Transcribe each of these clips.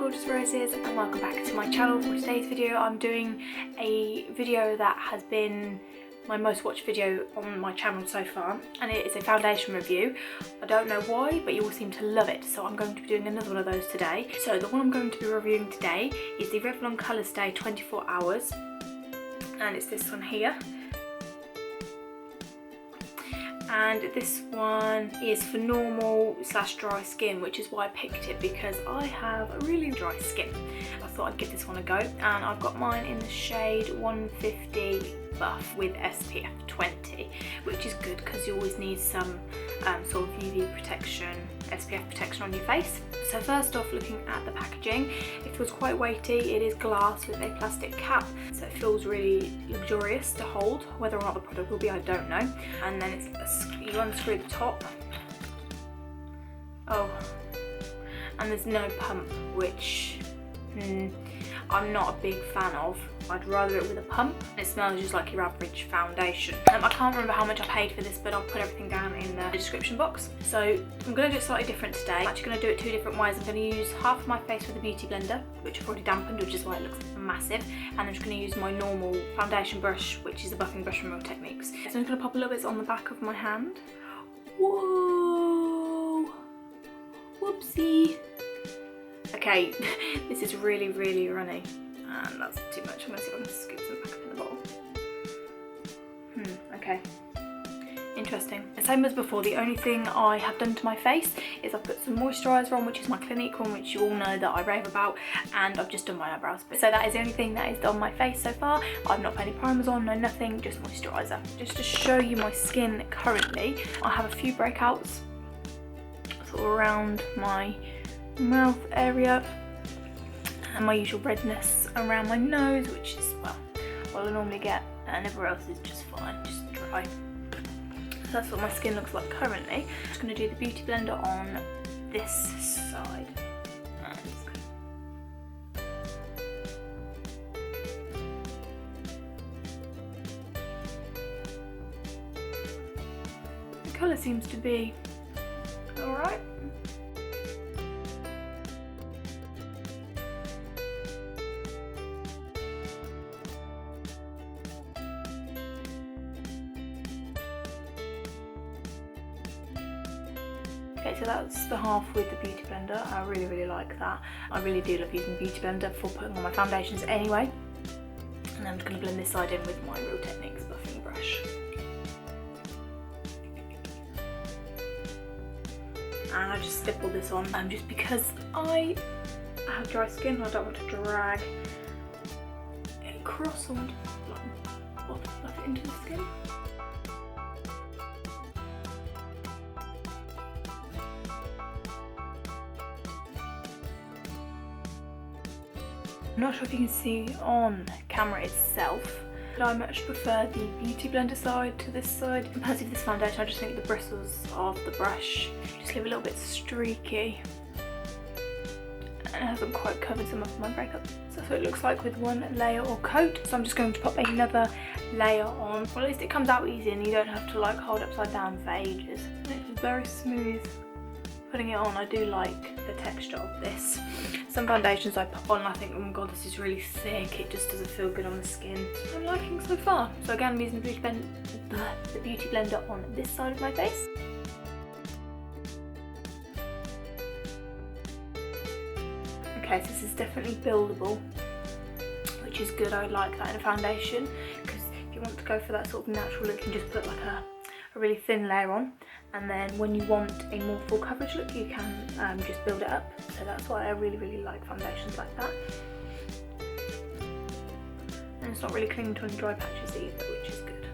gorgeous roses, and welcome back to my channel. For today's video I'm doing a video that has been my most watched video on my channel so far, and it is a foundation review. I don't know why, but you all seem to love it, so I'm going to be doing another one of those today. So the one I'm going to be reviewing today is the Revlon Color Stay 24 Hours, and it's this one here. And this one is for normal / dry skin, which is why I picked it, because I have a really dry skin. I thought I'd give this one a go, and I've got mine in the shade 150 buff with SPF 20, which is good because you always need some sort of UV protection, SPF protection on your face. So first off, looking at the packaging, it feels quite weighty. It is glass with a plastic cap, so it feels really luxurious to hold. Whether or not the product will be, I don't know. And then you unscrew the top. Oh, and there's no pump, which I'm not a big fan of. I'd rather it with a pump. It smells just like your average foundation. I can't remember how much I paid for this, but I'll put everything down in the description box. So I'm going to do it slightly different today. I'm actually going to do it two different ways. I'm going to use half of my face with a beauty blender, which I've already dampened, which is why it looks massive. And I'm just going to use my normal foundation brush, which is a buffing brush from Real Techniques. So I'm just going to pop a little bit on the back of my hand. Whoa! Whoopsie! Okay, this is really, really runny. And that's too much. I'm going to see if I can scoop some back up in the bottle. Okay. Interesting. Same as before, the only thing I have done to my face is I've put some moisturiser on, which is my Clinique one, which you all know that I rave about, and I've just done my eyebrows. So that is the only thing that is on my face so far. I've not put any primers on, no nothing, just moisturiser. Just to show you my skin currently, I have a few breakouts sort of around my mouth area, and my usual redness around my nose, which is well what I normally get, and everywhere else is just fine, just dry. So that's what my skin looks like currently. I'm just going to do the beauty blender on this side. The colour seems to be alright. Okay, so that's the half with the beauty blender. I really, really like that. I really do love using the beauty blender for putting on my foundations anyway. And I'm just going to blend this side in with my Real Techniques buffing brush. And I just stipple this on, just because I have dry skin. I don't want to drag it across. I want to buff it into the skin. I'm not sure if you can see on camera itself, but I much prefer the beauty blender side to this side. Compared to this foundation, I just think the bristles of the brush just leave a little bit streaky, and it hasn't quite covered some of my breakup. So that's what it looks like with one layer or coat. So I'm just going to pop another layer on. Well, at least it comes out easy and you don't have to like hold upside down for ages. And it's very smooth. Putting it on, I do like the texture of this. Some foundations I put on, I think, oh my god, this is really thick. It just doesn't feel good on the skin. I'm liking so far. So again, I'm using the beauty blender on this side of my face. Okay, so this is definitely buildable, which is good. I like that in a foundation, because if you want to go for that sort of natural look, you can just put like a really thin layer on, and then when you want a more full coverage look, you can just build it up. So that's why I really, really like foundations like that. And it's not really clinging to any dry patches either, which is good.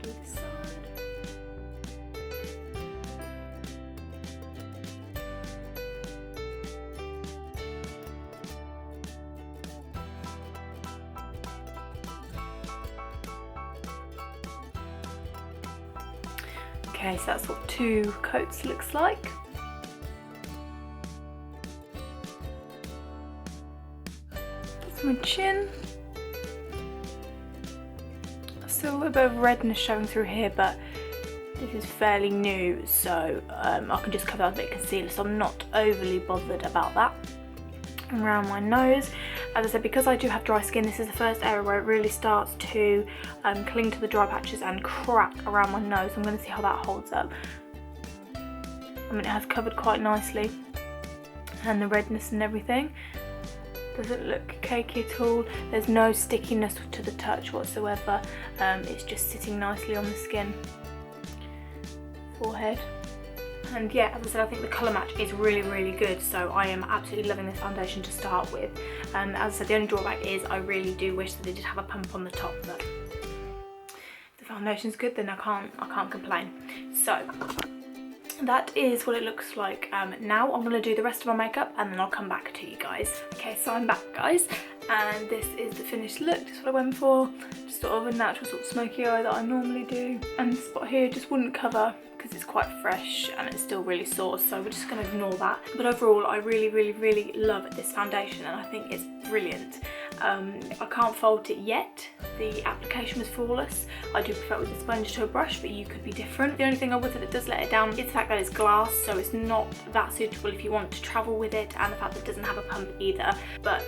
Do this side. Okay, so that's what 2 coats looks like. That's my chin. Still a little bit of redness showing through here, but This is fairly new, so I can just cover out a bit of concealer, so I'm not overly bothered about that. Around my nose, as I said, because I do have dry skin, this is the first area where it really starts to cling to the dry patches and crack around my nose. I'm going to see how that holds up. I mean, it has covered quite nicely, and the redness and everything doesn't look cakey at all. There's no stickiness to the touch whatsoever. It's just sitting nicely on the skin. Forehead. And yeah, as I said, I think the colour match is really, really good, so I am absolutely loving this foundation to start with. As I said, the only drawback is I really do wish that it did have a pump on the top, but if the foundation's good, then I can't complain. So that is what it looks like now. I'm going to do the rest of my makeup and then I'll come back to you guys. Okay, so I'm back, guys, and this is the finished look. Just what I went for, just sort of a natural sort of smoky eye that I normally do, and this spot here just wouldn't cover because it's quite fresh and it's still really sore, so we're just going to ignore that. But overall, I really, really, really love this foundation and I think it's brilliant. I can't fault it yet. The application was flawless. I do prefer it with a sponge to a brush, but you could be different. The only thing I would say that does let it down is the fact that it's glass, so it's not that suitable if you want to travel with it, and the fact that it doesn't have a pump either. But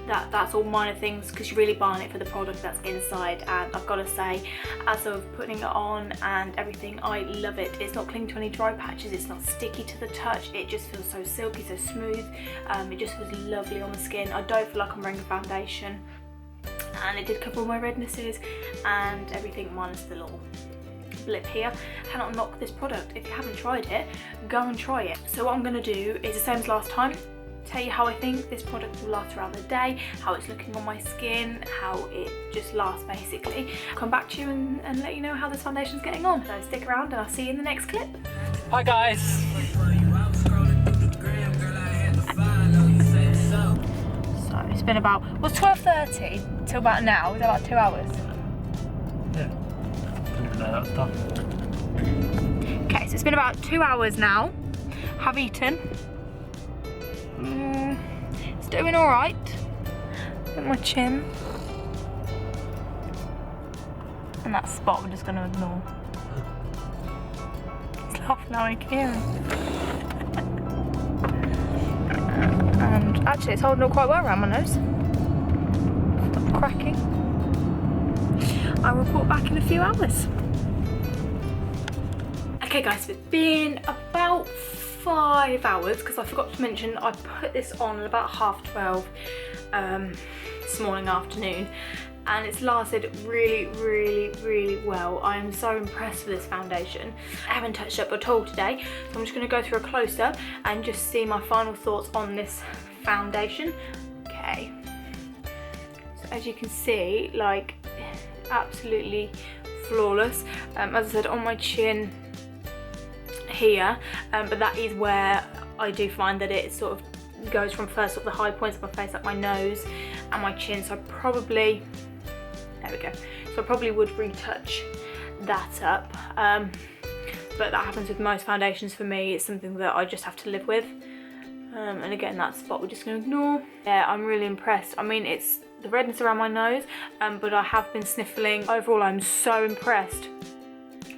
that's all minor things because you're really buying it for the product that's inside, and I've got to say, as of putting it on and everything, I love it. It's not clinging to any dry patches, it's not sticky to the touch, it just feels so silky, so smooth. It just feels lovely on the skin. I don't feel like I'm wearing a foundation, and it did cover all my rednesses and everything minus the little blip here. I cannot knock this product. If you haven't tried it, go and try it. So what I'm going to do is the same as last time, tell you how I think this product will last throughout the day, how it's looking on my skin, how it just lasts basically. I'll come back to you and let you know how this foundation's getting on. So stick around and I'll see you in the next clip. Hi guys! So it's been about, was 12:30 till about now, was that about 2 hours? Yeah, didn't know that was done. Okay, so it's been about 2 hours now. Have eaten. It's doing alright. Look at my chin. And that spot we're just going to ignore. It's laughing at me, Kieran. And actually it's holding up quite well around my nose. Stop cracking. I'll report back in a few hours. Okay guys, so it's been about 5 hours, because I forgot to mention I put this on at about 12:30 this morning, afternoon, and it's lasted really, really, really well. I am so impressed with this foundation. I haven't touched up at all today, so I'm just going to go through a close-up and just see my final thoughts on this foundation. Okay, so as you can see, like, absolutely flawless. As I said, on my chin here, but that is where I do find that it sort of goes from first sort of the high points of my face, like my nose and my chin, so I probably, there we go, so I probably would retouch that up, but that happens with most foundations for me. It's something that I just have to live with, and again, that spot we're just going to ignore. Yeah, I'm really impressed. I mean, it's the redness around my nose, but I have been sniffling. Overall, I'm so impressed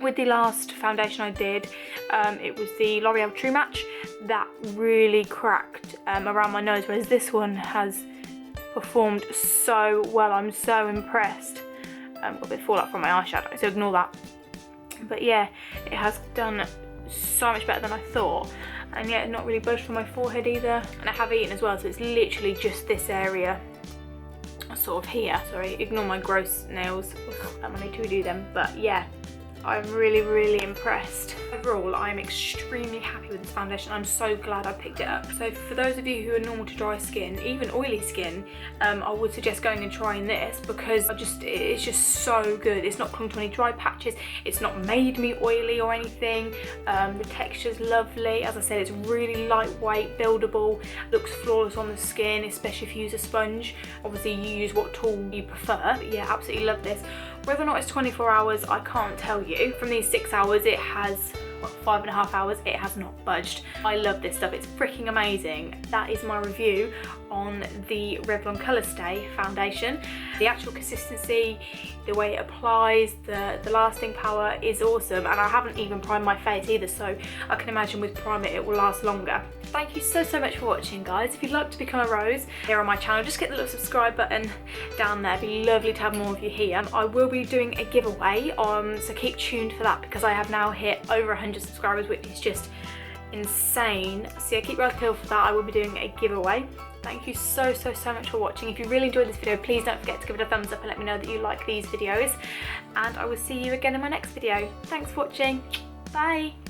with the last foundation I did. It was the L'Oreal True Match that really cracked around my nose, whereas this one has performed so well. I'm so impressed. Got a bit of fallout from my eyeshadow, so ignore that. But yeah, it has done so much better than I thought, and yet not really budged from my forehead either. And I have eaten as well, so it's literally just this area, sort of here. Sorry, ignore my gross nails. I need to redo them, but yeah, I'm really, really impressed. Overall, I'm extremely happy with this foundation. I'm so glad I picked it up. So for those of you who are normal to dry skin, even oily skin, I would suggest going and trying this, because it's just so good. It's not clung to any dry patches. It's not made me oily or anything. The texture's lovely. As I said, it's really lightweight, buildable, looks flawless on the skin, especially if you use a sponge. Obviously, you use what tool you prefer. But yeah, absolutely love this. Whether or not it's 24 hours, I can't tell you. From these 6 hours, it has 5.5 hours, it has not budged. I love this stuff, it's freaking amazing. That is my review on the Revlon Color Stay foundation. The actual consistency, the way it applies, the lasting power is awesome, and I haven't even primed my face either, so I can imagine with primer it will last longer. Thank you so much for watching, guys. If you'd like to become a rose here on my channel, just get the little subscribe button down there. It'd be lovely to have more of you here. I will be doing a giveaway, so keep tuned for that, because I have now hit over 100 subscribers, which is just insane. So yeah, keep your eyes peeled for that. I will be doing a giveaway. Thank you so much for watching. If you really enjoyed this video, please don't forget to give it a thumbs up and let me know that you like these videos, and I will see you again in my next video. Thanks for watching. Bye.